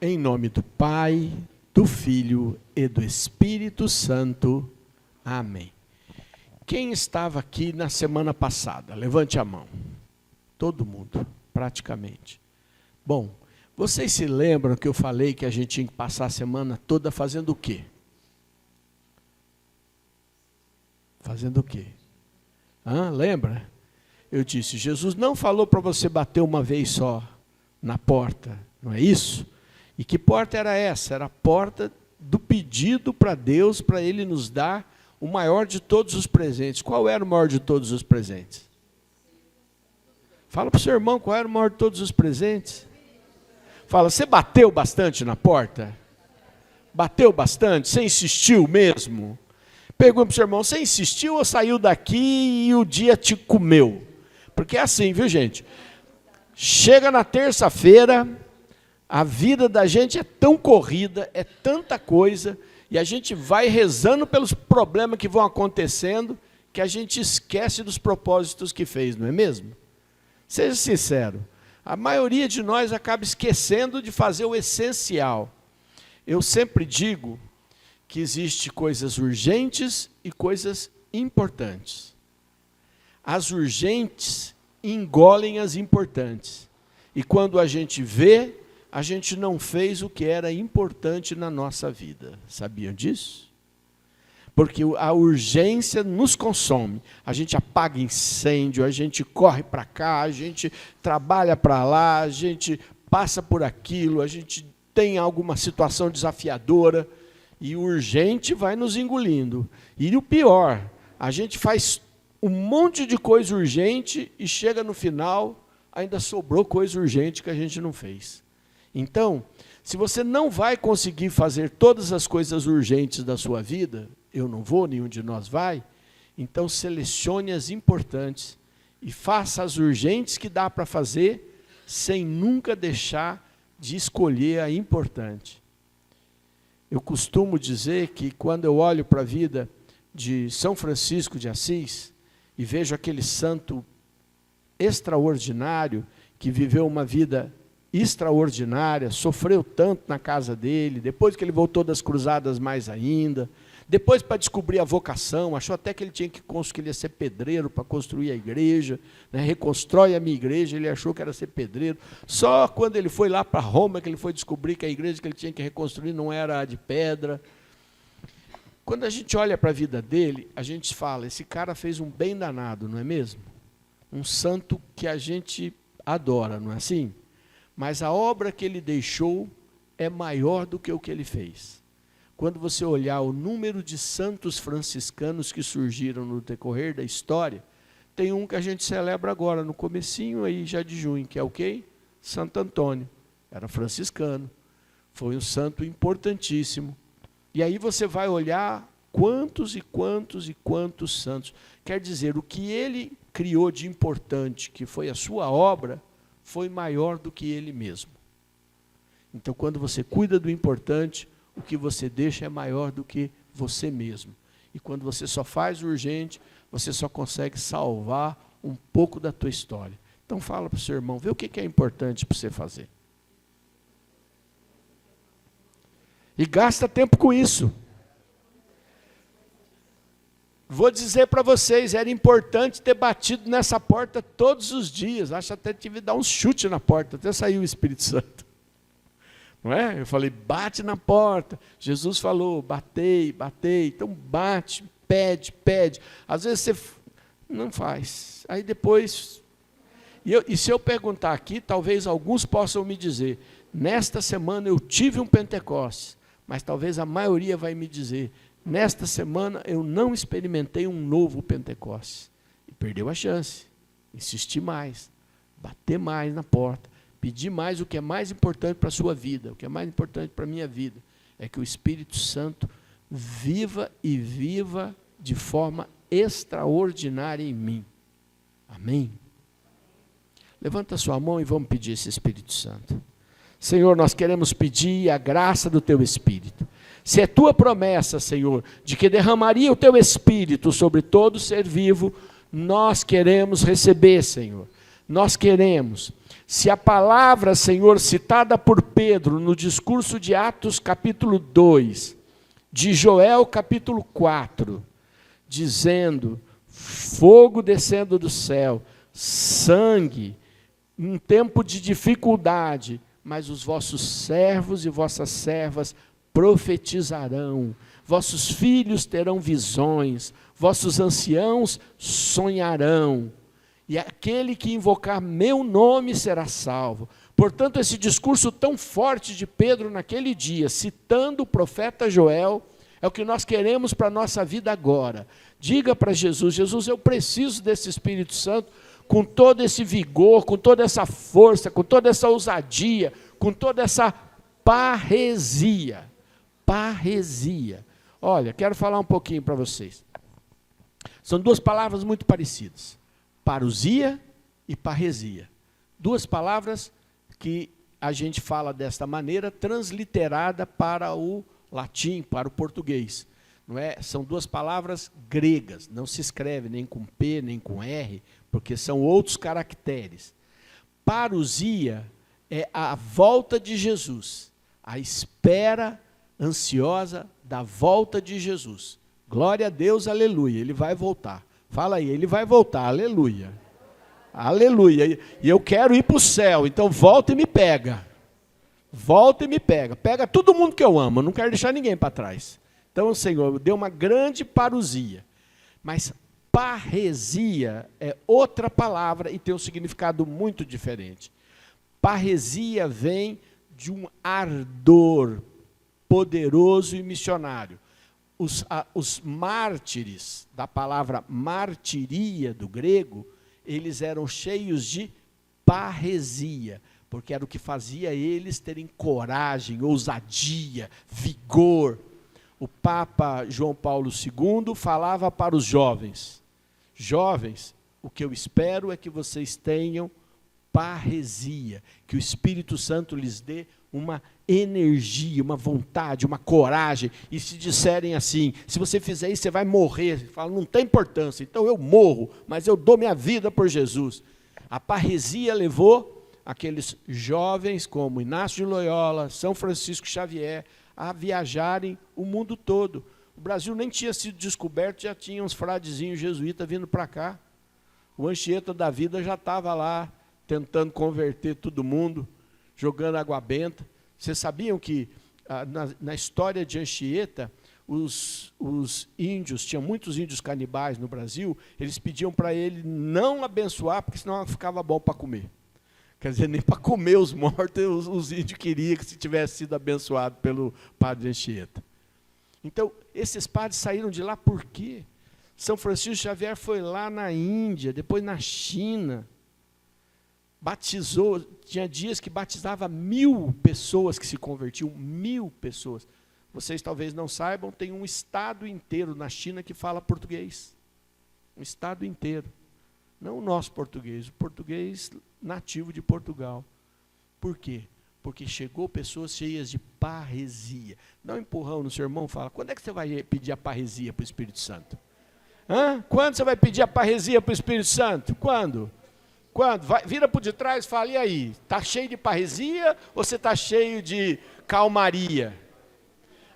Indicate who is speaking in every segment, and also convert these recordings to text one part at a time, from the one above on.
Speaker 1: Em nome do Pai, do Filho e do Espírito Santo. Amém. Quem estava aqui na semana passada? Levante a mão. Todo mundo, praticamente. Bom, vocês se lembram que eu falei que a gente tinha que passar a semana toda fazendo o quê? Fazendo o quê? Lembra? Eu disse, Jesus não falou para você bater uma vez só na porta, não é isso? E que porta era essa? Era a porta do pedido para Deus, para Ele nos dar o maior de todos os presentes. Qual era o maior de todos os presentes? Fala para o seu irmão qual era o maior de todos os presentes. Fala, você bateu bastante na porta? Bateu bastante? Você insistiu mesmo? Pergunta para o seu irmão, você insistiu ou saiu daqui e o dia te comeu? Porque é assim, viu gente? Chega na terça-feira, a vida da gente é tão corrida, é tanta coisa, e a gente vai rezando pelos problemas que vão acontecendo, que a gente esquece dos propósitos que fez, não é mesmo? Seja sincero, a maioria de nós acaba esquecendo de fazer o essencial. Eu sempre digo que existem coisas urgentes e coisas importantes. As urgentes engolem as importantes. E quando a gente vê, a gente não fez o que era importante na nossa vida. Sabiam disso? Porque a urgência nos consome. A gente apaga incêndio, a gente corre para cá, a gente trabalha para lá, a gente passa por aquilo, a gente tem alguma situação desafiadora, e o urgente vai nos engolindo. E o pior, a gente faz um monte de coisa urgente e chega no final, ainda sobrou coisa urgente que a gente não fez. Então, se você não vai conseguir fazer todas as coisas urgentes da sua vida, eu não vou, nenhum de nós vai, então selecione as importantes e faça as urgentes que dá para fazer, sem nunca deixar de escolher a importante. Eu costumo dizer que quando eu olho para a vida de São Francisco de Assis e vejo aquele santo extraordinário que viveu uma vida extraordinária, sofreu tanto na casa dele, depois que ele voltou das cruzadas mais ainda, depois para descobrir a vocação, achou até que ele tinha que ele ia ser pedreiro para construir a igreja, né? Reconstrói a minha igreja, ele achou que era ser pedreiro. Só quando ele foi lá para Roma que ele foi descobrir que a igreja que ele tinha que reconstruir não era a de pedra. Quando a gente olha para a vida dele, a gente fala, esse cara fez um bem danado, não é mesmo? Um santo que a gente adora, não é assim? Mas a obra que ele deixou é maior do que o que ele fez. Quando você olhar o número de santos franciscanos que surgiram no decorrer da história, tem um que a gente celebra agora, no comecinho aí já de junho, que é o quê? Santo Antônio. Era franciscano. Foi um santo importantíssimo. E aí você vai olhar quantos e quantos e quantos santos. Quer dizer, o que ele criou de importante, que foi a sua obra, foi maior do que ele mesmo. Então, quando você cuida do importante, o que você deixa é maior do que você mesmo. E quando você só faz o urgente, você só consegue salvar um pouco da tua história. Então fala para o seu irmão, vê o que é importante para você fazer. E gasta tempo com isso. Vou dizer para vocês, era importante ter batido nessa porta todos os dias. Acho até que tive que dar um chute na porta, até saiu o Espírito Santo. Não é? Eu falei, bate na porta. Jesus falou, batei, batei. Então bate, pede, pede. Às vezes você não faz. Aí depois... E se eu perguntar aqui, talvez alguns possam me dizer, nesta semana eu tive um Pentecostes, mas talvez a maioria vai me dizer, nesta semana eu não experimentei um novo Pentecostes. E perdeu a chance. Insistir mais, bater mais na porta. Pedir mais o que é mais importante para a sua vida, o que é mais importante para a minha vida, é que o Espírito Santo viva e viva de forma extraordinária em mim. Amém? Levanta a sua mão e vamos pedir esse Espírito Santo. Senhor, nós queremos pedir a graça do Teu Espírito. Se é Tua promessa, Senhor, de que derramaria o Teu Espírito sobre todo ser vivo, nós queremos receber, Senhor. Nós queremos. Se a palavra, Senhor, citada por Pedro no discurso de Atos capítulo 2, de Joel capítulo 4, dizendo, fogo descendo do céu, sangue, um tempo de dificuldade, mas os vossos servos e vossas servas profetizarão, vossos filhos terão visões, vossos anciãos sonharão, e aquele que invocar meu nome será salvo. Portanto, esse discurso tão forte de Pedro naquele dia, citando o profeta Joel, é o que nós queremos para a nossa vida agora. Diga para Jesus, Jesus, eu preciso desse Espírito Santo, com todo esse vigor, com toda essa força, com toda essa ousadia, com toda essa parresia. Parresia. Olha, quero falar um pouquinho para vocês. São duas palavras muito parecidas. Parousia e parresia. Duas palavras que a gente fala desta maneira, transliterada para o latim, para o português. Não é? São duas palavras gregas, não se escreve nem com P, nem com R, porque são outros caracteres. Parousia é a volta de Jesus, a espera ansiosa da volta de Jesus. Glória a Deus, aleluia, ele vai voltar. Fala aí, ele vai voltar, aleluia. Aleluia. E eu quero ir para o céu, então volta e me pega. Volta e me pega. Pega todo mundo que eu amo, eu não quero deixar ninguém para trás. Então, Senhor, deu uma grande parousia. Mas parresia é outra palavra e tem um significado muito diferente. Parresia vem de um ardor poderoso e missionário. Os mártires, da palavra martiria do grego, eles eram cheios de parresia, porque era o que fazia eles terem coragem, ousadia, vigor. O Papa João Paulo II falava para os jovens, jovens, o que eu espero é que vocês tenham parresia, que o Espírito Santo lhes dê uma energia, uma vontade, uma coragem, e se disserem assim, se você fizer isso, você vai morrer. Fala, não tem importância, então eu morro, mas eu dou minha vida por Jesus. A parresia levou aqueles jovens como Inácio de Loyola, São Francisco Xavier, a viajarem o mundo todo. O Brasil nem tinha sido descoberto, já tinha uns fradezinhos jesuítas vindo para cá. O Anchieta da vida já estava lá, tentando converter todo mundo, jogando água benta. Vocês sabiam que na história de Anchieta, os índios, tinha muitos índios canibais no Brasil, eles pediam para ele não abençoar, porque senão ficava bom para comer. Quer dizer, nem para comer os mortos, os índios queriam que se tivesse sido abençoado pelo padre Anchieta. Então, esses padres saíram de lá por quê? São Francisco Xavier foi lá na Índia, depois na China, batizou, tinha dias que batizava 1000 pessoas que se convertiam, 1000 pessoas. Vocês talvez não saibam, tem um estado inteiro na China que fala português. Um estado inteiro. Não o nosso português, o português nativo de Portugal. Por quê? Porque chegou pessoas cheias de parresia. Dá um empurrão no seu irmão e fala, quando é que você vai pedir a parresia para o Espírito Santo? Quando você vai pedir a parresia para o Espírito Santo? Quando? Quando? Vira por detrás e fala, e aí? Está cheio de parresia ou você está cheio de calmaria?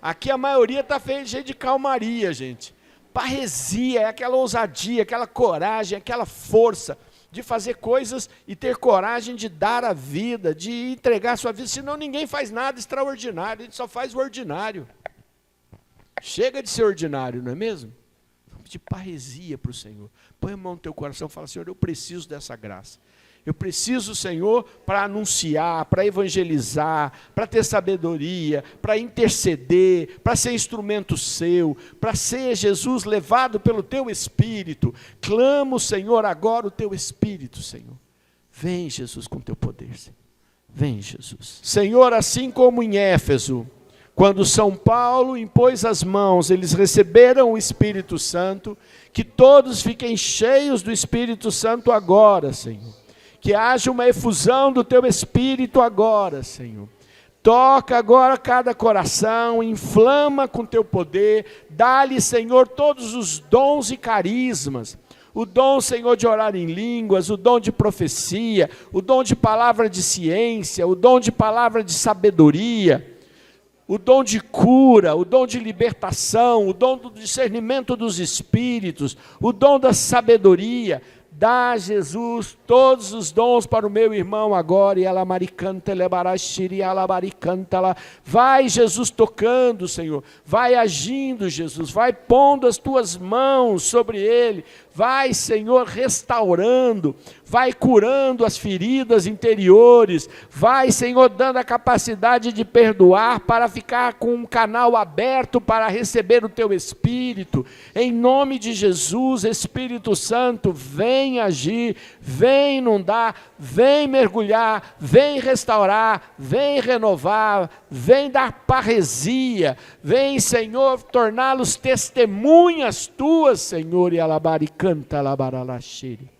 Speaker 1: Aqui a maioria está cheio de calmaria, gente. Parresia é aquela ousadia, aquela coragem, aquela força de fazer coisas e ter coragem de dar a vida, de entregar a sua vida, senão ninguém faz nada extraordinário, a gente só faz o ordinário. Chega de ser ordinário, não é mesmo? Vamos pedir parresia para o Senhor. Põe a mão no teu coração e fala, Senhor, eu preciso dessa graça. Eu preciso, Senhor, para anunciar, para evangelizar, para ter sabedoria, para interceder, para ser instrumento seu, para ser, Jesus, levado pelo teu Espírito. Clamo, Senhor, agora o teu Espírito, Senhor. Vem, Jesus, com teu poder, Senhor. Vem, Jesus. Senhor, assim como em Éfeso, quando São Paulo impôs as mãos, eles receberam o Espírito Santo, que todos fiquem cheios do Espírito Santo agora, Senhor. Que haja uma efusão do teu Espírito agora, Senhor. Toca agora cada coração, inflama com teu poder, dá-lhe, Senhor, todos os dons e carismas, o dom, Senhor, de orar em línguas, o dom de profecia, o dom de palavra de ciência, o dom de palavra de sabedoria, o dom de cura, o dom de libertação, o dom do discernimento dos espíritos, o dom da sabedoria. Dá, Jesus, todos os dons para o meu irmão agora. Vai, Jesus, tocando, Senhor. Vai agindo, Jesus. Vai pondo as tuas mãos sobre ele. Vai, Senhor, restaurando. Vai curando as feridas interiores. Vai, Senhor, dando a capacidade de perdoar para ficar com um canal aberto para receber o teu Espírito. Em nome de Jesus, Espírito Santo, vem agir, vem inundar, vem mergulhar, vem restaurar, vem renovar, vem dar parresia, vem, Senhor, torná-los testemunhas tuas, Senhor, e alabaricanta, alabaralaxiri.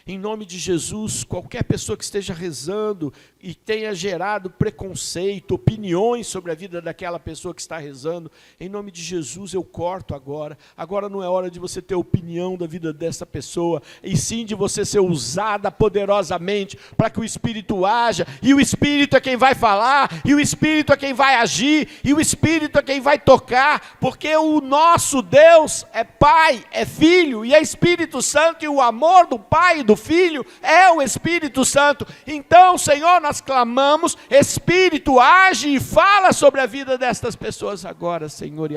Speaker 1: Em nome de Jesus, qualquer pessoa que esteja rezando e tenha gerado preconceito, opiniões sobre a vida daquela pessoa que está rezando, em nome de Jesus eu corto agora. Agora não é hora de você ter opinião da vida dessa pessoa, e sim de você ser usada poderosamente para que o Espírito haja, e o Espírito é quem vai falar, e o Espírito é quem vai agir, e o Espírito é quem vai tocar, porque o nosso Deus é Pai, é Filho e é Espírito Santo, e o amor do Pai e do Filho é o Espírito Santo. Então, Senhor, nós clamamos, Espírito, age e fala sobre a vida destas pessoas agora, Senhor.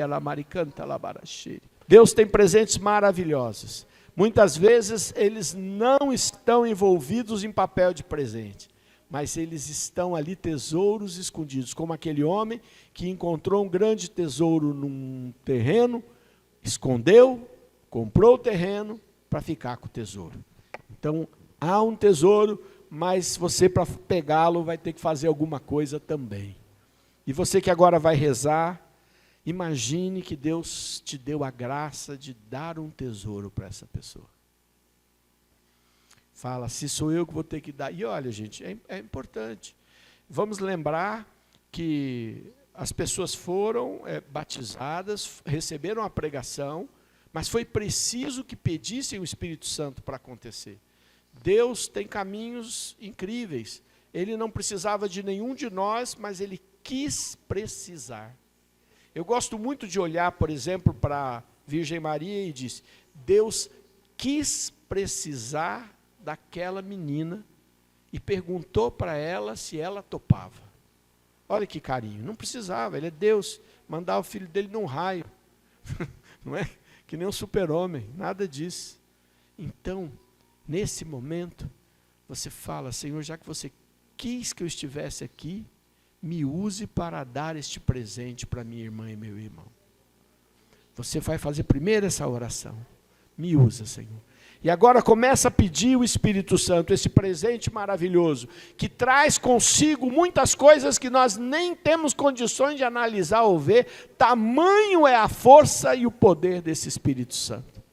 Speaker 1: Deus tem presentes maravilhosos. Muitas vezes eles não estão envolvidos em papel de presente, mas eles estão ali tesouros escondidos, como aquele homem que encontrou um grande tesouro num terreno, escondeu, comprou o terreno para ficar com o tesouro. Então, há um tesouro, mas você, para pegá-lo, vai ter que fazer alguma coisa também. E você que agora vai rezar, imagine que Deus te deu a graça de dar um tesouro para essa pessoa. Fala, se sou eu que vou ter que dar. E olha, gente, é importante. Vamos lembrar que as pessoas foram batizadas, receberam a pregação, mas foi preciso que pedissem o Espírito Santo para acontecer. Deus tem caminhos incríveis. Ele não precisava de nenhum de nós, mas Ele quis precisar. Eu gosto muito de olhar, por exemplo, para a Virgem Maria e diz, Deus quis precisar daquela menina e perguntou para ela se ela topava. Olha que carinho, não precisava, Ele é Deus, mandar o filho dele num raio. Não é? Que nem um super-homem, nada disso. Então, nesse momento, você fala, Senhor, já que você quis que eu estivesse aqui, me use para dar este presente para minha irmã e meu irmão. Você vai fazer primeiro essa oração. Me usa, Senhor. E agora começa a pedir o Espírito Santo, esse presente maravilhoso, que traz consigo muitas coisas que nós nem temos condições de analisar ou ver, tamanho é a força e o poder desse Espírito Santo.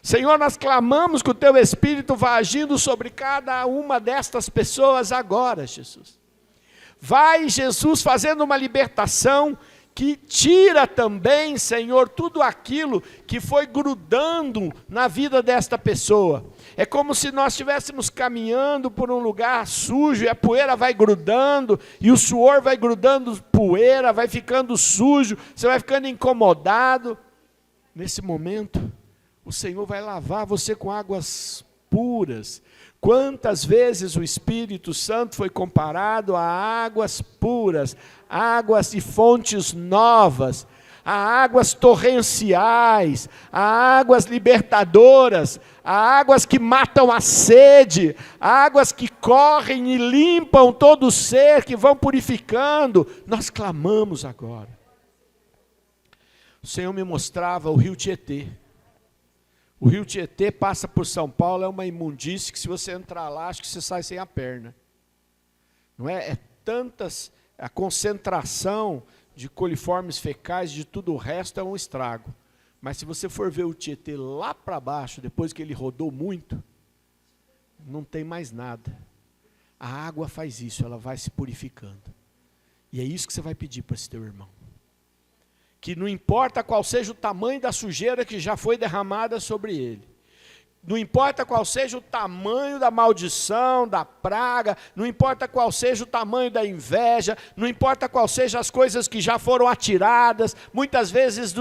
Speaker 1: Senhor, nós clamamos que o Teu Espírito vá agindo sobre cada uma destas pessoas agora, Jesus. Vai, Jesus, fazendo uma libertação que tira também, Senhor, tudo aquilo que foi grudando na vida desta pessoa. É como se nós estivéssemos caminhando por um lugar sujo e a poeira vai grudando, e o suor vai grudando poeira, vai ficando sujo, você vai ficando incomodado. Nesse momento, o Senhor vai lavar você com águas puras. Quantas vezes o Espírito Santo foi comparado a águas puras, águas de fontes novas, a águas torrenciais, a águas libertadoras, a águas que matam a sede, águas que correm e limpam todo o ser, que vão purificando. Nós clamamos agora. O Senhor me mostrava o rio Tietê. O rio Tietê passa por São Paulo, é uma imundície que se você entrar lá, acho que você sai sem a perna. Não é? É tantas, a concentração de coliformes fecais, de tudo o resto é um estrago. Mas se você for ver o Tietê lá para baixo, depois que ele rodou muito, não tem mais nada. A água faz isso, ela vai se purificando. E é isso que você vai pedir para esse teu irmão. Que não importa qual seja o tamanho da sujeira que já foi derramada sobre ele, Não importa qual seja o tamanho da maldição, da praga, não importa qual seja o tamanho da inveja, não importa qual seja as coisas que já foram atiradas, muitas vezes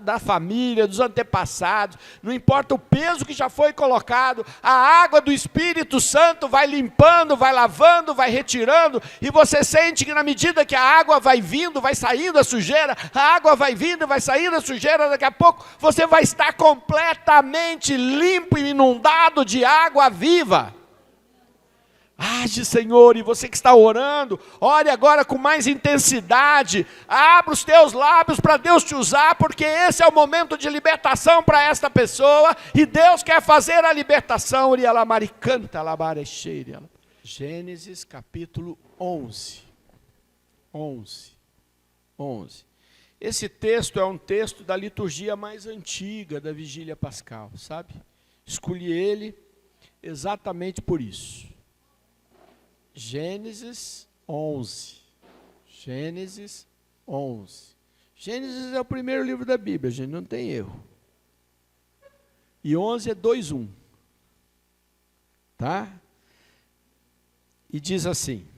Speaker 1: da família, dos antepassados, não importa o peso que já foi colocado, a água do Espírito Santo vai limpando, vai lavando, vai retirando, e você sente que na medida que a água vai vindo, vai saindo a sujeira, a água vai vindo, vai saindo a sujeira, daqui a pouco você vai estar completamente limpo e inundado de água viva. Age, Senhor, e você que está orando, ore agora com mais intensidade, abra os teus lábios para Deus te usar, porque esse é o momento de libertação para esta pessoa, e Deus quer fazer a libertação. Gênesis capítulo 11. Esse texto é um texto da liturgia mais antiga da vigília pascal, sabe? Escolhi ele exatamente por isso. Gênesis 11. Gênesis 11. Gênesis é o primeiro livro da Bíblia, gente, não tem erro. E 11 é 2:1. Tá? E diz assim: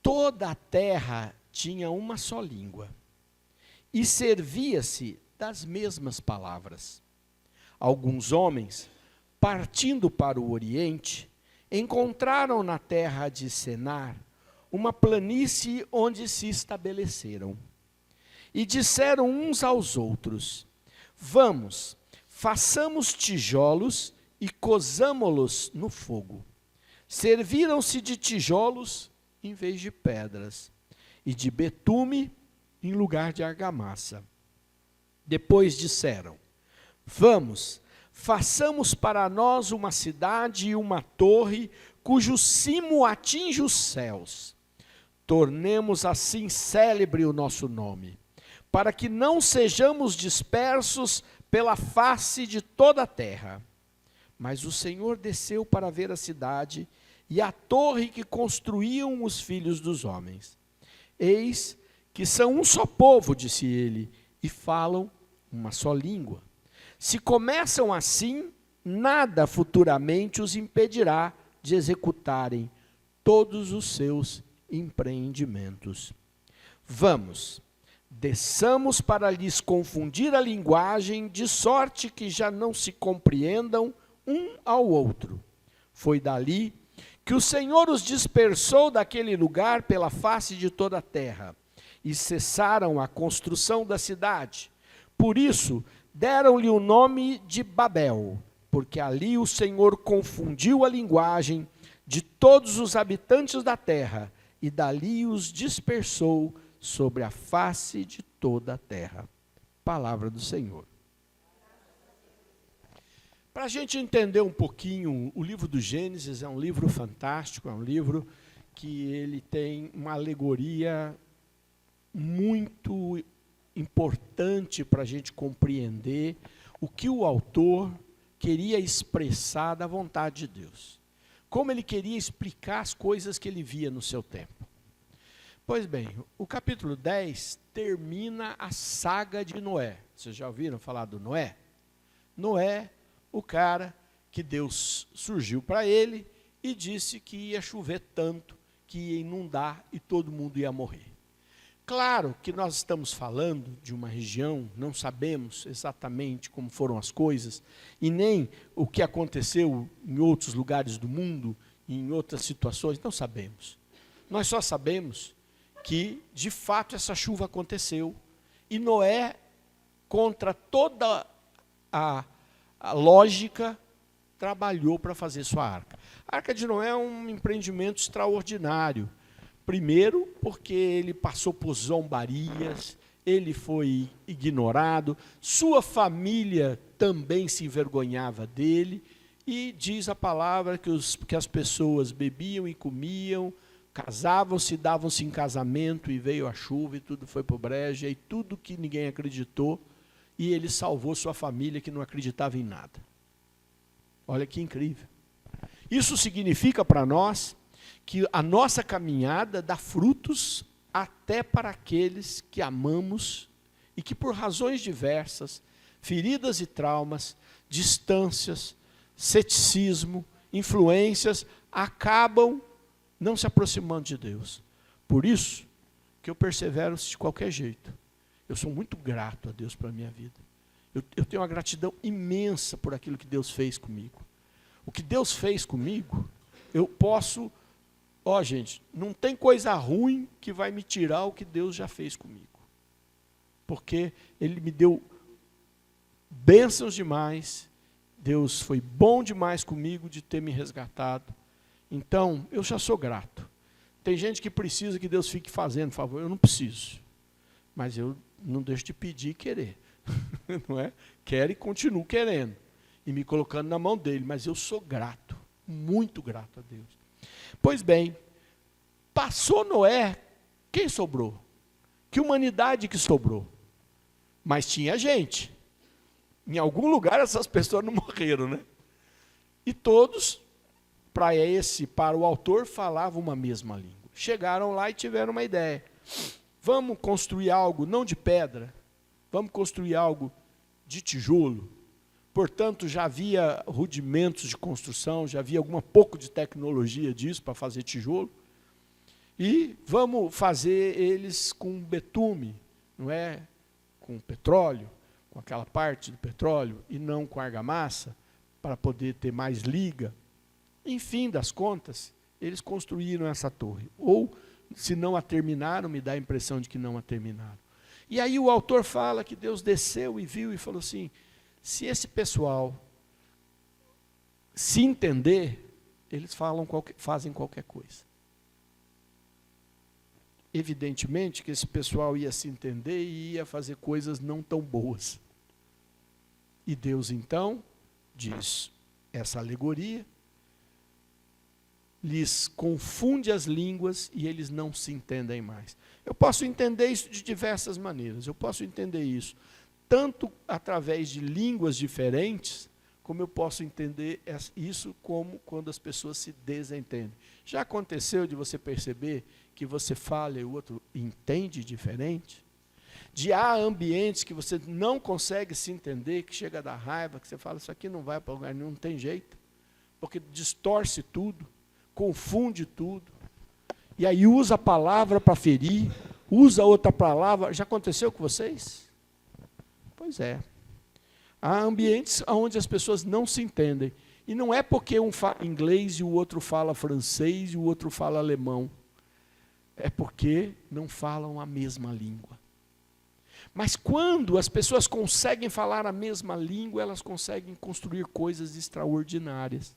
Speaker 1: toda a terra tinha uma só língua, e servia-se das mesmas palavras. Alguns homens, partindo para o Oriente, encontraram na terra de Senar uma planície onde se estabeleceram. E disseram uns aos outros: vamos, façamos tijolos e cozamo-los no fogo. Serviram-se de tijolos em vez de pedras, e de betume em lugar de argamassa. Depois disseram: vamos, façamos para nós uma cidade e uma torre, cujo cimo atinge os céus. Tornemos assim célebre o nosso nome, para que não sejamos dispersos pela face de toda a terra. Mas o Senhor desceu para ver a cidade e a torre que construíam os filhos dos homens. Eis que são um só povo, disse ele, e falam uma só língua. Se começam assim, nada futuramente os impedirá de executarem todos os seus empreendimentos. Vamos, desçamos para lhes confundir a linguagem, de sorte que já não se compreendam um ao outro. Foi dali que o Senhor os dispersou daquele lugar pela face de toda a terra, e cessaram a construção da cidade. Por isso, deram-lhe o nome de Babel, porque ali o Senhor confundiu a linguagem de todos os habitantes da terra, e dali os dispersou sobre a face de toda a terra. Palavra do Senhor. Para a gente entender um pouquinho, o livro do Gênesis é um livro fantástico, é um livro que ele tem uma alegoria muito importante para a gente compreender o que o autor queria expressar da vontade de Deus. Como ele queria explicar as coisas que ele via no seu tempo. Pois bem, o capítulo 10 termina a saga de Noé. Vocês já ouviram falar do Noé? Noé, o cara que Deus surgiu para ele e disse que ia chover tanto, que ia inundar e todo mundo ia morrer. Claro que nós estamos falando de uma região, não sabemos exatamente como foram as coisas, e nem o que aconteceu em outros lugares do mundo, em outras situações, não sabemos. Nós só sabemos que, de fato, essa chuva aconteceu, e Noé, contra toda a lógica, trabalhou para fazer sua arca. A arca de Noé é um empreendimento extraordinário. Primeiro, porque ele passou por zombarias, ele foi ignorado, sua família também se envergonhava dele, e diz a palavra que as pessoas bebiam e comiam, casavam-se, davam-se em casamento, e veio a chuva e tudo foi para o brejo, e tudo que ninguém acreditou, e ele salvou sua família que não acreditava em nada. Olha que incrível. Isso significa para nós que a nossa caminhada dá frutos até para aqueles que amamos e que por razões diversas feridas e traumas, distâncias, ceticismo, influências, acabam não se aproximando de Deus. Por isso que eu persevero de qualquer jeito. Eu sou muito grato a Deus pela minha vida. Eu tenho uma gratidão imensa por aquilo que Deus fez comigo. O que Deus fez comigo, eu posso... gente, não tem coisa ruim que vai me tirar o que Deus já fez comigo. Porque Ele me deu bênçãos demais, Deus foi bom demais comigo de ter me resgatado. Então, eu já sou grato. Tem gente que precisa que Deus fique fazendo favor, eu não preciso. Mas eu não deixo de pedir e querer. Não é? Quero e continuo querendo. E me colocando na mão dele, mas eu sou grato, muito grato a Deus. Pois bem, passou Noé, quem sobrou? Que humanidade que sobrou? Mas tinha gente. Em algum lugar essas pessoas não morreram, né? E todos, para o autor, falavam uma mesma língua. Chegaram lá e tiveram uma ideia. Vamos construir algo não de pedra, vamos construir algo de tijolo. Portanto, já havia rudimentos de construção, já havia pouco de tecnologia disso para fazer tijolo. E vamos fazer eles com betume, não é? Com petróleo, com aquela parte do petróleo, e não com argamassa, para poder ter mais liga. Enfim, das contas, eles construíram essa torre. Ou, se não a terminaram, me dá a impressão de que não a terminaram. E aí o autor fala que Deus desceu e viu e falou assim, se esse pessoal se entender, eles fazem qualquer coisa. Evidentemente que esse pessoal ia se entender e ia fazer coisas não tão boas. E Deus então diz essa alegoria, lhes confunde as línguas e eles não se entendem mais. Eu posso entender isso de diversas maneiras. Eu posso entender isso tanto através de línguas diferentes, como eu posso entender isso como quando as pessoas se desentendem. Já aconteceu de você perceber que você fala e o outro entende diferente? Há ambientes que você não consegue se entender, que chega a dar raiva, que você fala, isso aqui não vai para lugar nenhum, não tem jeito, porque distorce tudo, confunde tudo, e aí usa a palavra para ferir, usa outra palavra. Já aconteceu com vocês? Pois é. Há ambientes onde as pessoas não se entendem, e não é porque um fala inglês e o outro fala francês e o outro fala alemão, é porque não falam a mesma língua. Mas quando as pessoas conseguem falar a mesma língua, elas conseguem construir coisas extraordinárias.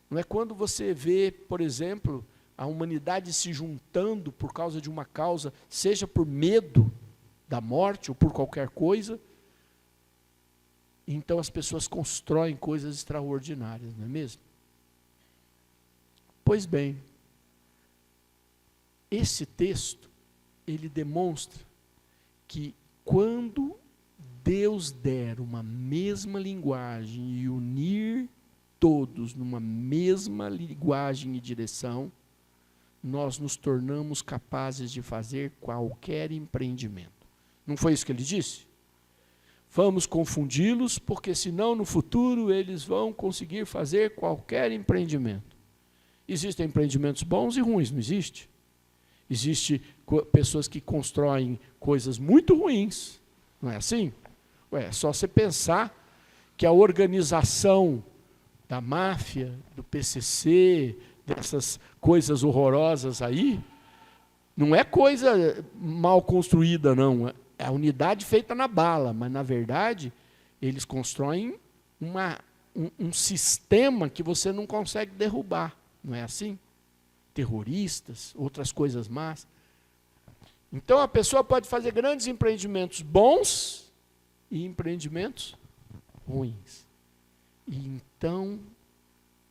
Speaker 1: Não é quando você vê, por exemplo, a humanidade se juntando por causa de uma causa, seja por medo da morte ou por qualquer coisa, então as pessoas constroem coisas extraordinárias, não é mesmo? Pois bem, esse texto, ele demonstra que quando Deus der uma mesma linguagem e unir todos numa mesma linguagem e direção, nós nos tornamos capazes de fazer qualquer empreendimento. Não foi isso que ele disse? Vamos confundi-los, porque senão no futuro eles vão conseguir fazer qualquer empreendimento. Existem empreendimentos bons e ruins, não existe? Existem pessoas que constroem coisas muito ruins, não é assim? É só você pensar que a organização da máfia, do PCC, dessas coisas horrorosas aí, não é coisa mal construída, não. É a unidade feita na bala, mas, na verdade, eles constroem um sistema que você não consegue derrubar, não é assim? Terroristas, outras coisas más. Então, a pessoa pode fazer grandes empreendimentos bons e empreendimentos ruins. E então,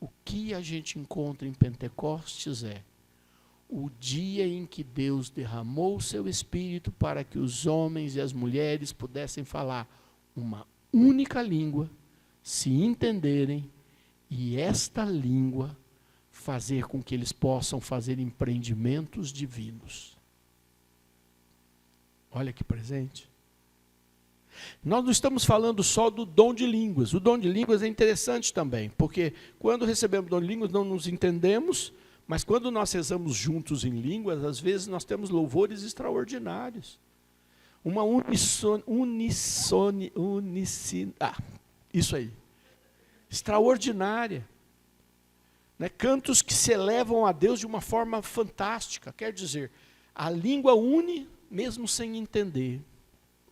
Speaker 1: o que a gente encontra em Pentecostes é o dia em que Deus derramou o seu Espírito para que os homens e as mulheres pudessem falar uma única língua, se entenderem, e esta língua fazer com que eles possam fazer empreendimentos divinos. Olha que presente. Nós não estamos falando só do dom de línguas. O dom de línguas é interessante também, porque quando recebemos o dom de línguas não nos entendemos, mas quando nós rezamos juntos em línguas, às vezes nós temos louvores extraordinários. Uma isso aí, extraordinária. Né? Cantos que se elevam a Deus de uma forma fantástica. Quer dizer, a língua une mesmo sem entender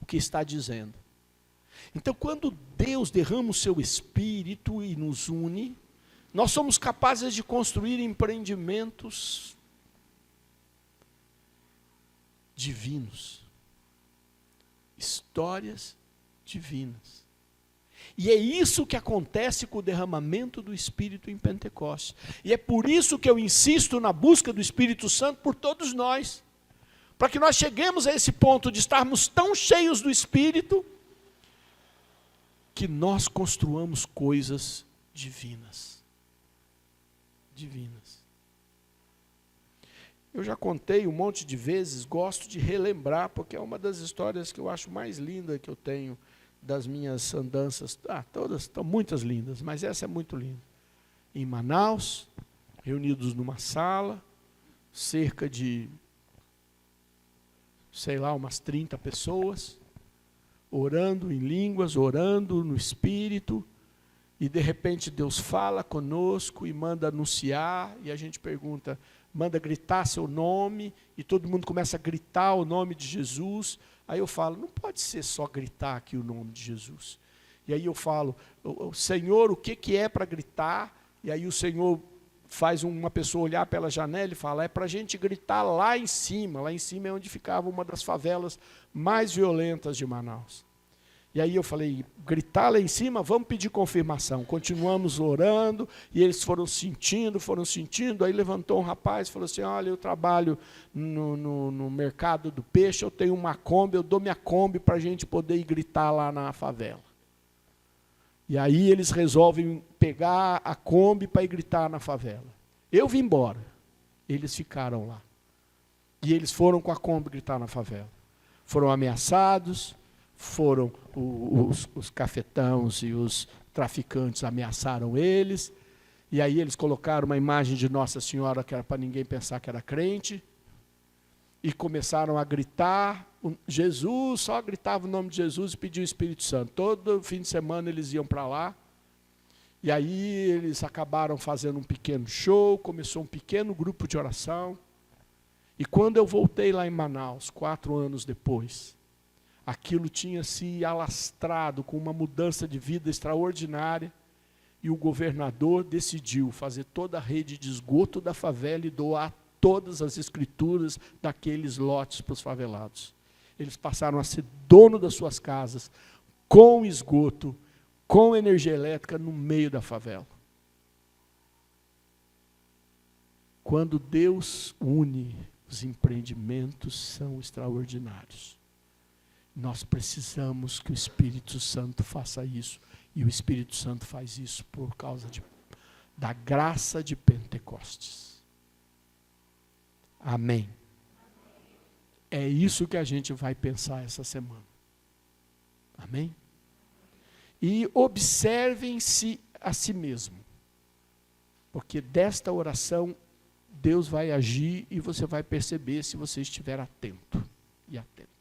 Speaker 1: o que está dizendo. Então, quando Deus derrama o seu Espírito e nos une, nós somos capazes de construir empreendimentos divinos, histórias divinas. E é isso que acontece com o derramamento do Espírito em Pentecostes. E é por isso que eu insisto na busca do Espírito Santo por todos nós, para que nós cheguemos a esse ponto de estarmos tão cheios do Espírito, que nós construamos coisas divinas. Divinas. Eu já contei um monte de vezes, gosto de relembrar, porque é uma das histórias que eu acho mais linda que eu tenho das minhas andanças. Todas estão muitas lindas, mas essa é muito linda. Em Manaus, reunidos numa sala, cerca de, sei lá, umas 30 pessoas, orando em línguas, orando no Espírito, e de repente Deus fala conosco e manda anunciar, e a gente pergunta, manda gritar seu nome, e todo mundo começa a gritar o nome de Jesus. Aí eu falo, não pode ser só gritar aqui o nome de Jesus. E aí eu falo, Senhor, o que é para gritar? E aí o Senhor faz uma pessoa olhar pela janela e fala, é para a gente gritar lá em cima é onde ficava uma das favelas mais violentas de Manaus. E aí eu falei, gritar lá em cima, vamos pedir confirmação. Continuamos orando, e eles foram sentindo, aí levantou um rapaz e falou assim, olha, eu trabalho no mercado do peixe, eu tenho uma Kombi, eu dou minha Kombi para a gente poder ir gritar lá na favela. E aí eles resolvem pegar a Kombi para ir gritar na favela. Eu vim embora, eles ficaram lá. E eles foram com a Kombi gritar na favela. Foram ameaçados, foram os cafetãos e os traficantes ameaçaram eles, e aí eles colocaram uma imagem de Nossa Senhora, que era para ninguém pensar que era crente, e começaram a gritar, Jesus, só gritava o nome de Jesus e pediu o Espírito Santo. Todo fim de semana eles iam para lá, e aí eles acabaram fazendo um pequeno show, começou um pequeno grupo de oração, e quando eu voltei lá em Manaus, 4 anos depois, aquilo tinha se alastrado com uma mudança de vida extraordinária, e o governador decidiu fazer toda a rede de esgoto da favela e doar todas as escrituras daqueles lotes para os favelados. Eles passaram a ser dono das suas casas, com esgoto, com energia elétrica no meio da favela. Quando Deus une, os empreendimentos são extraordinários. Nós precisamos que o Espírito Santo faça isso, e o Espírito Santo faz isso por causa da graça de Pentecostes. Amém. É isso que a gente vai pensar essa semana. Amém? E observem-se a si mesmo, porque desta oração Deus vai agir e você vai perceber se você estiver atento e atento.